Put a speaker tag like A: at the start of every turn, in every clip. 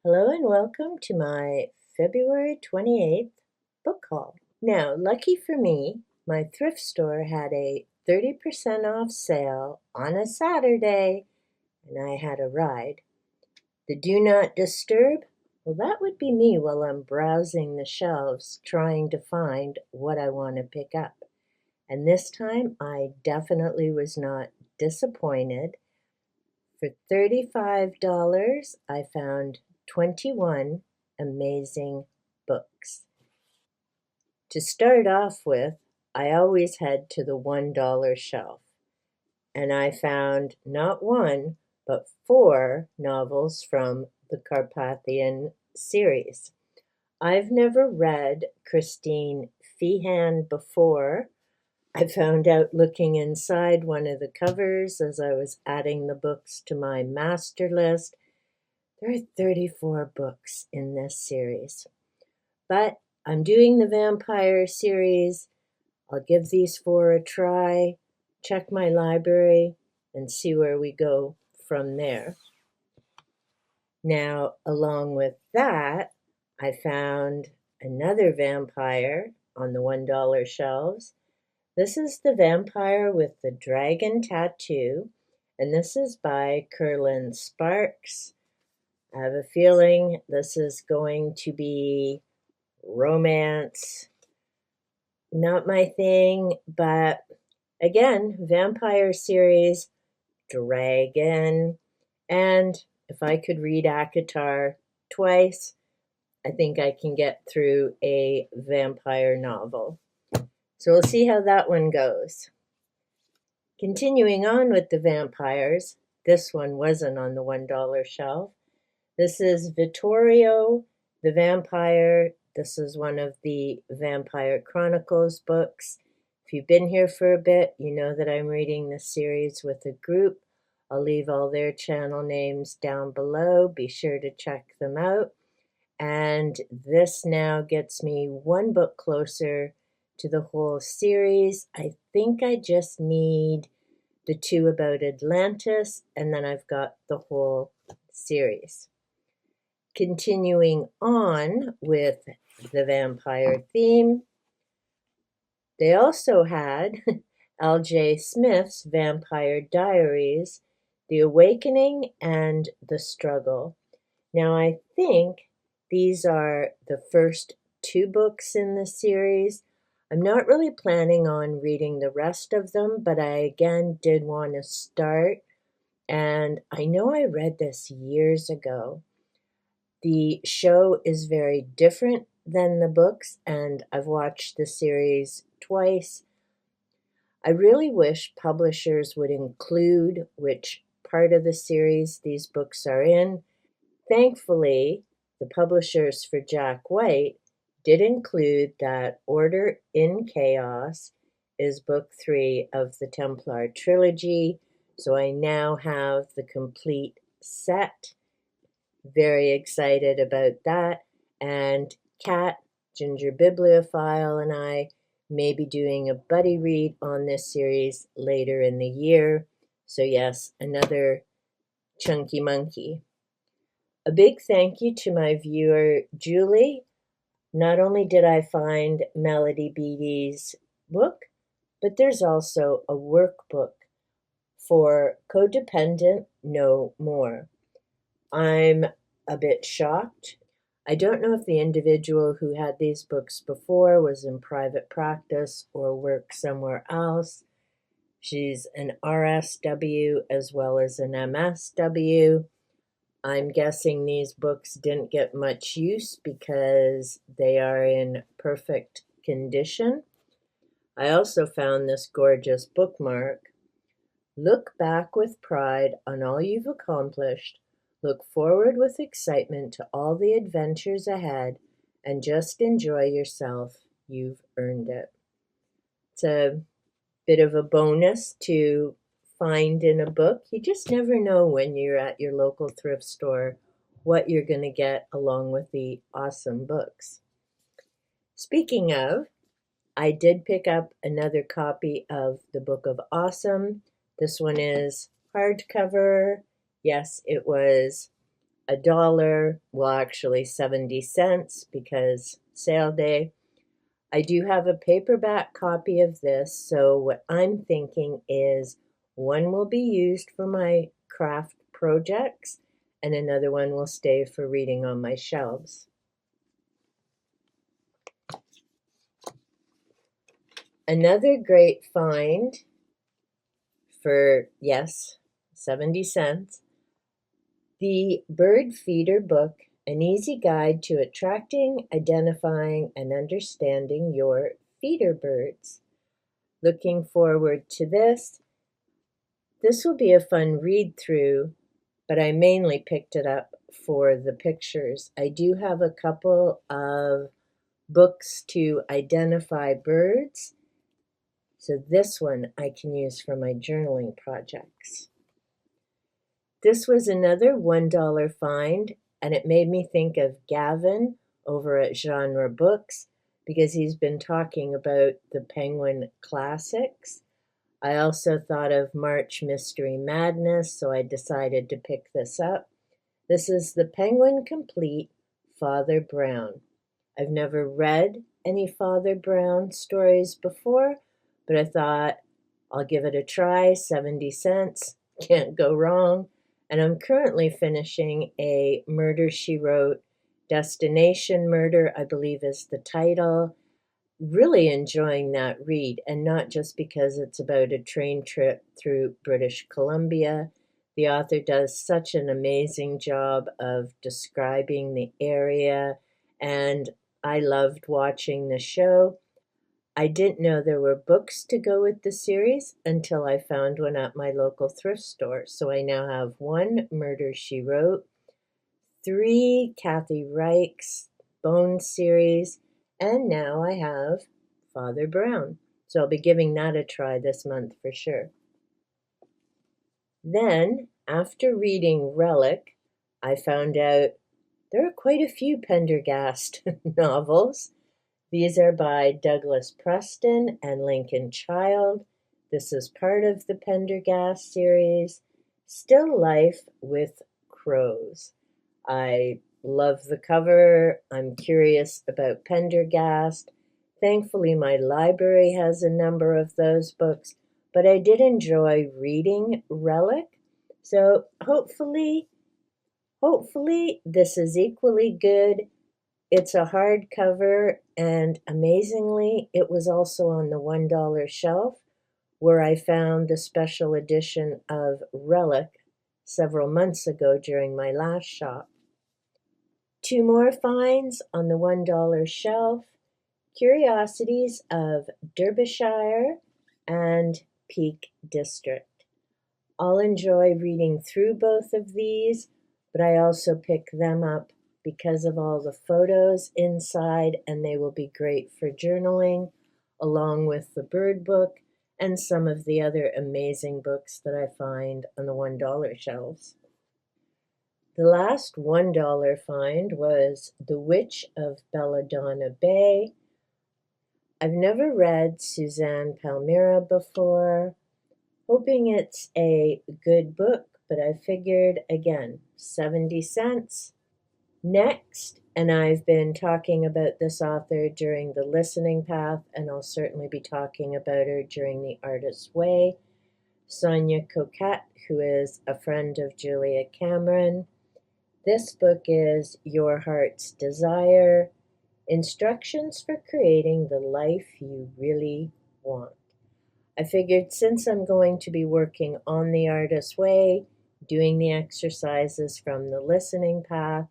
A: Hello and welcome to my February 28th book haul. Now, lucky for me, my thrift store had a 30% off sale on a Saturday, and I had a ride. The Do Not Disturb? Well, that would be me while I'm browsing the shelves trying to find what I want to pick up. And this time, I definitely was not disappointed. For $35, I found 21 amazing books. To start off with, I always head to the $1 shelf, and I found not one, but 4 novels from the Carpathian series. I've never read Christine Feehan before. I found out looking inside one of the covers as I was adding the books to my master list. There are 34 books in this series. But I'm doing the vampire series. I'll give these 4 a try, check my library, and see where we go from there. Now, along with that, I found another vampire on the $1 shelves. This is The Vampire with the Dragon Tattoo, and this is by Kerrelyn Sparks. I have a feeling this is going to be romance. Not my thing, but again, vampire series, dragon, and if I could read ACOTAR twice, I think I can get through a vampire novel. So we'll see how that one goes. Continuing on with the vampires, this one wasn't on the $1 shelf. This is Vittorio, the Vampire. This is one of the Vampire Chronicles books. If you've been here for a bit, you know that I'm reading this series with a group. I'll leave all their channel names down below. Be sure to check them out. And this now gets me one book closer to the whole series. I think I just need the 2 about Atlantis, and then I've got the whole series. Continuing on with the vampire theme, they also had L.J. Smith's Vampire Diaries, The Awakening and The Struggle. Now, I think these are the first 2 books in the series. I'm not really planning on reading the rest of them, but I again did want to start. And I know I read this years ago. The show is very different than the books, and I've watched the series twice. I really wish publishers would include which part of the series these books are in. Thankfully, the publishers for Jack Whyte did include that Order in Chaos is book 3 of the Templar trilogy, so I now have the complete set. Very excited about that. And Kat, Ginger Bibliophile, and I may be doing a buddy read on this series later in the year. So yes, another chunky monkey. A big thank you to my viewer, Julie. Not only did I find Melody Beattie's book, but there's also a workbook for Codependent No More. I'm a bit shocked. I don't know if the individual who had these books before was in private practice or worked somewhere else. She's an RSW as well as an MSW. I'm guessing these books didn't get much use because they are in perfect condition. I also found this gorgeous bookmark. Look back with pride on all you've accomplished. Look forward with excitement to all the adventures ahead, and just enjoy yourself. You've earned it. It's a bit of a bonus to find in a book. You just never know when you're at your local thrift store what you're going to get along with the awesome books. Speaking of, I did pick up another copy of the Book of Awesome. This one is hardcover. Yes, it was $1, well, actually 70 cents because sale day. I do have a paperback copy of this, so what I'm thinking is one will be used for my craft projects and another one will stay for reading on my shelves. Another great find for, yes, 70 cents, the Bird Feeder Book, an easy guide to attracting, identifying, and understanding your feeder birds. Looking forward to this. This will be a fun read through, but I mainly picked it up for the pictures. I do have a couple of books to identify birds, so this one I can use for my journaling projects. This was another $1 find, and it made me think of Gavin over at Genre Books because he's been talking about the Penguin classics. I also thought of March Mystery Madness, so I decided to pick this up. This is the Penguin Complete Father Brown. I've never read any Father Brown stories before, but I thought I'll give it a try. 70 cents, can't go wrong. And I'm currently finishing a Murder, She Wrote, Destination Murder, I believe is the title. Really enjoying that read, and not just because it's about a train trip through British Columbia. The author does such an amazing job of describing the area, and I loved watching the show. I didn't know there were books to go with the series until I found one at my local thrift store. So I now have one Murder, She Wrote, 3 Kathy Reichs Bones series, and now I have Father Brown. So I'll be giving that a try this month for sure. Then, after reading Relic, I found out there are quite a few Pendergast novels. These are by Douglas Preston and Lincoln Child. This is part of the Pendergast series, Still Life with Crows. I love the cover. I'm curious about Pendergast. Thankfully, my library has a number of those books, but I did enjoy reading Relic. So hopefully this is equally good. It's a hardcover, and amazingly, it was also on the $1 shelf where I found the special edition of Relic several months ago during my last shop. 2 more finds on the $1 shelf, Curiosities of Derbyshire and Peak District. I'll enjoy reading through both of these, but I also pick them up because of all the photos inside, and they will be great for journaling, along with the bird book and some of the other amazing books that I find on the $1 shelves. The last $1 find was The Witch of Belladonna Bay. I've never read Suzanne Palmyra before, hoping it's a good book, but I figured, again, 70 cents. Next, and I've been talking about this author during the listening path, and I'll certainly be talking about her during the Artist's Way, Sonia Choquette, who is a friend of Julia Cameron. This book is Your Heart's Desire, Instructions for Creating the Life You Really Want. I figured since I'm going to be working on the Artist's Way, doing the exercises from the listening path,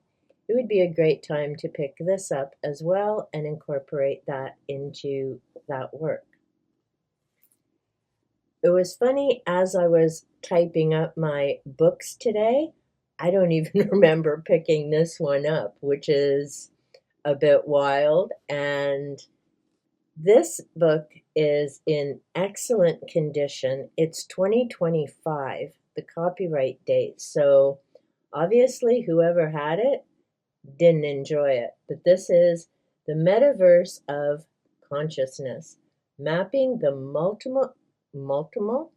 A: it would be a great time to pick this up as well and incorporate that into that work. It was funny, as I was typing up my books today, I don't even remember picking this one up, which is a bit wild. And this book is in excellent condition. It's 2025, the copyright date. So obviously whoever had it didn't enjoy it. But this is The Metaverse of Consciousness, mapping the multiple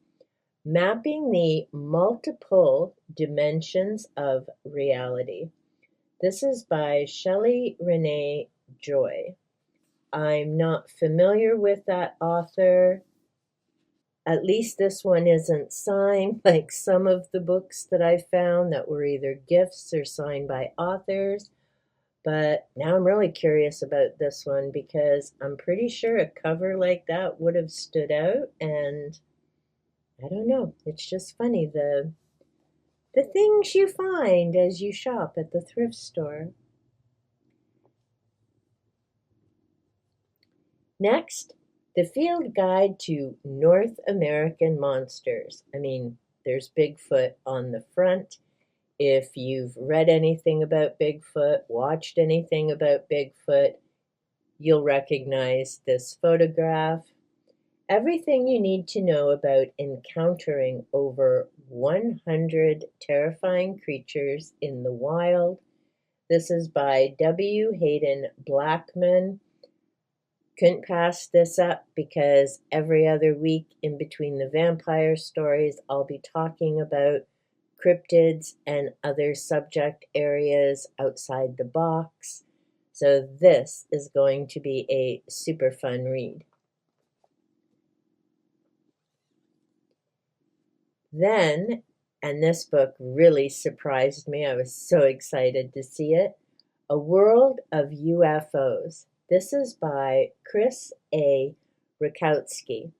A: Mapping the Multiple Dimensions of Reality. This is by Shelli, Renee, Joye. I'm not familiar with that author. At least this one isn't signed like some of the books that I found that were either gifts or signed by authors. But now I'm really curious about this one because I'm pretty sure a cover like that would have stood out, and I don't know. It's just funny the things you find as you shop at the thrift store. Next, the Field Guide to North American Monsters. I mean, there's Bigfoot on the front. If you've read anything about Bigfoot, watched anything about Bigfoot, you'll recognize this photograph. Everything you need to know about encountering over 100 terrifying creatures in the wild. This is by W. Hayden Blackman. Couldn't pass this up because every other week in between the vampire stories, I'll be talking about cryptids and other subject areas outside the box. So this is going to be a super fun read. Then, and this book really surprised me, I was so excited to see it, A World of UFOs. This is by Chris A. Rutkowski.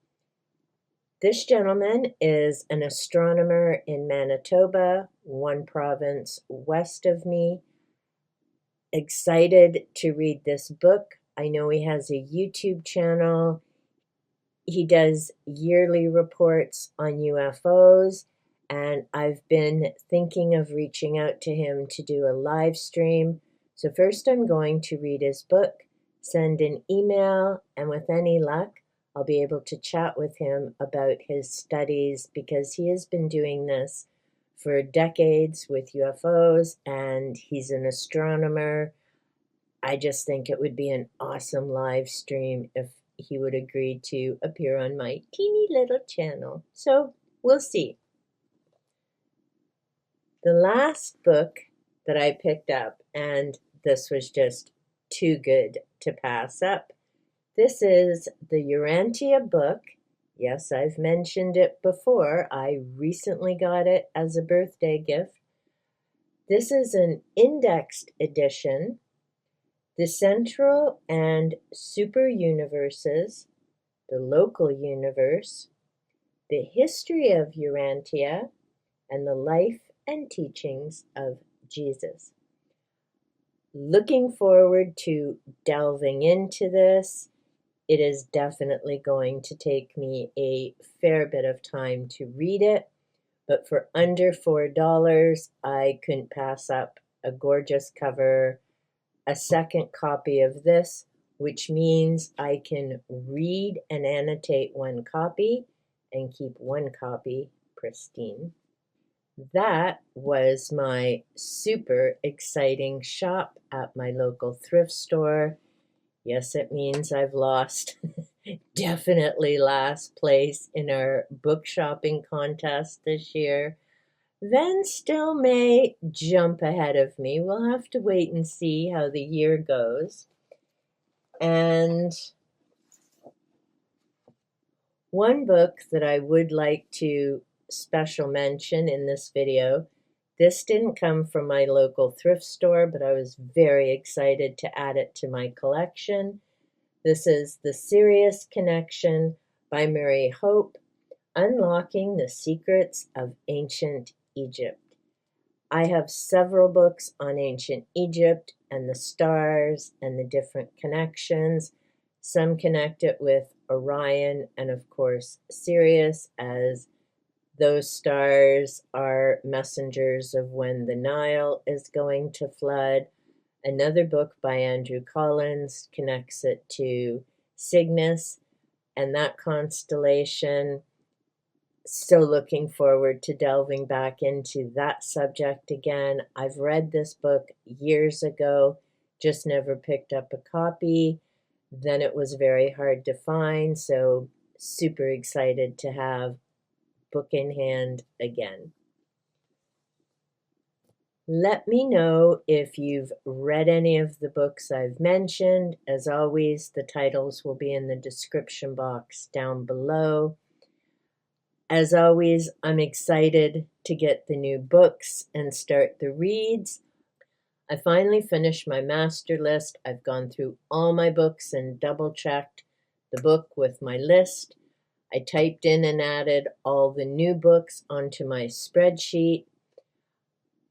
A: This gentleman is an astronomer in Manitoba, one province west of me. Excited to read this book. I know he has a YouTube channel. He does yearly reports on UFOs, and I've been thinking of reaching out to him to do a live stream. So first I'm going to read his book, send an email, and with any luck, I'll be able to chat with him about his studies because he has been doing this for decades with UFOs and he's an astronomer. I just think it would be an awesome live stream if he would agree to appear on my teeny little channel. So we'll see. The last book that I picked up, and this was just too good to pass up. This is the Urantia book. Yes, I've mentioned it before. I recently got it as a birthday gift. This is an indexed edition. The central and super universes, the local universe, the history of Urantia, and the life and teachings of Jesus. Looking forward to delving into this. It is definitely going to take me a fair bit of time to read it, but for under $4, I couldn't pass up a gorgeous cover, a second copy of this, which means I can read and annotate one copy and keep one copy pristine. That was my super exciting shop at my local thrift store. Yes, it means I've lost definitely last place in our book shopping contest this year. Then still may jump ahead of me. We'll have to wait and see how the year goes. And one book that I would like to special mention in this video, this didn't come from my local thrift store, but I was very excited to add it to my collection. This is The Serious Connection by Mary Hope, Unlocking the Secrets of Ancient Egypt. I have several books on ancient Egypt and the stars and the different connections. Some connect it with Orion and, of course, Sirius, as those stars are messengers of when the Nile is going to flood. Another book by Andrew Collins connects it to Cygnus and that constellation. So looking forward to delving back into that subject again. I've read this book years ago, just never picked up a copy. Then it was very hard to find, so super excited to have book in hand again. Let me know if you've read any of the books I've mentioned. As always, the titles will be in the description box down below. As always, I'm excited to get the new books and start the reads. I finally finished my master list. I've gone through all my books and double-checked the book with my list. I typed in and added all the new books onto my spreadsheet.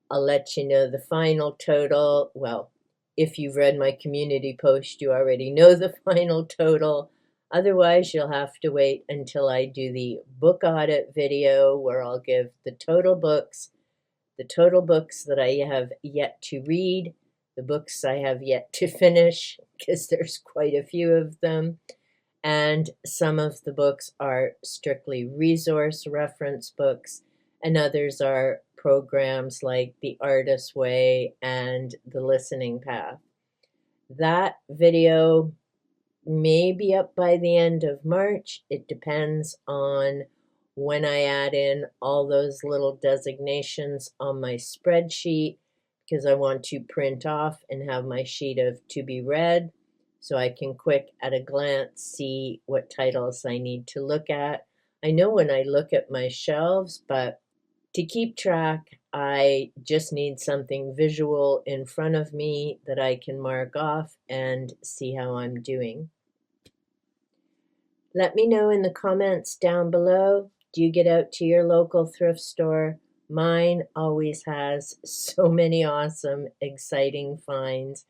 A: I'll let you know the final total. Well, if you've read my community post, you already know the final total. Otherwise, you'll have to wait until I do the book audit video where I'll give the total books that I have yet to read, the books I have yet to finish, because there's quite a few of them, and some of the books are strictly resource reference books, and others are programs like The Artist's Way and The Listening Path. That video may be up by the end of March. It depends on when I add in all those little designations on my spreadsheet, because I want to print off and have my sheet of to be read so I can quick at a glance see what titles I need to look at. I know when I look at my shelves, but to keep track, I just need something visual in front of me that I can mark off and see how I'm doing. Let me know in the comments down below. Do you get out to your local thrift store? Mine always has so many awesome, exciting finds.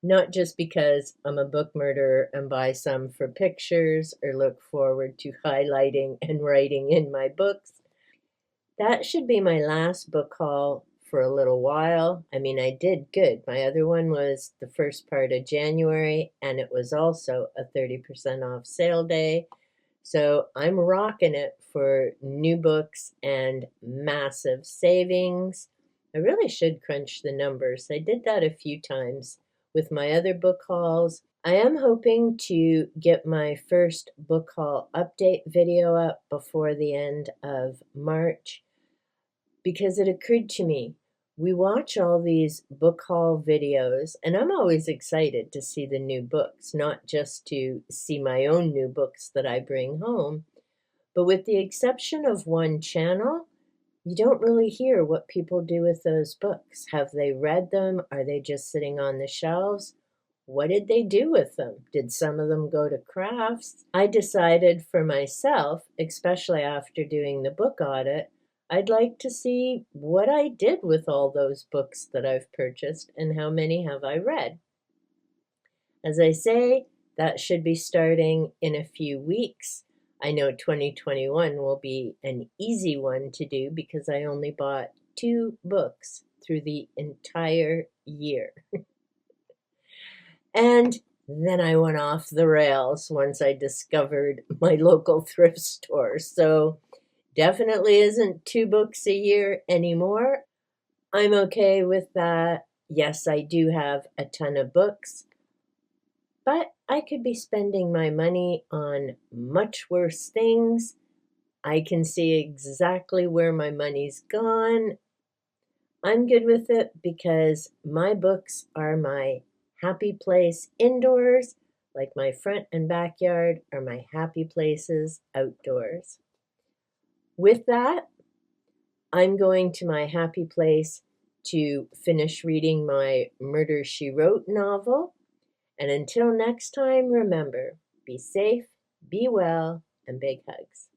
A: Not just because I'm a book murderer and buy some for pictures or look forward to highlighting and writing in my books. That should be my last book haul for a little while. I mean, I did good. My other one was the first part of January, and it was also a 30% off sale day. So I'm rocking it for new books and massive savings. I really should crunch the numbers. I did that a few times with my other book hauls. I am hoping to get my first book haul update video up before the end of March, because it occurred to me, we watch all these book haul videos, and I'm always excited to see the new books, not just to see my own new books that I bring home. But with the exception of one channel, you don't really hear what people do with those books. Have they read them? Are they just sitting on the shelves? What did they do with them? Did some of them go to crafts? I decided for myself, especially after doing the book audit, I'd like to see what I did with all those books that I've purchased and how many have I read. As I say, that should be starting in a few weeks. I know 2021 will be an easy one to do because I only bought 2 books through the entire year. And then I went off the rails once I discovered my local thrift store. So definitely isn't 2 books a year anymore. I'm okay with that. Yes, I do have a ton of books, but I could be spending my money on much worse things. I can see exactly where my money's gone. I'm good with it because my books are my happy place indoors, like my front and backyard are my happy places outdoors. With that, I'm going to my happy place to finish reading my Murder, She Wrote novel. And until next time, remember, be safe, be well, and big hugs.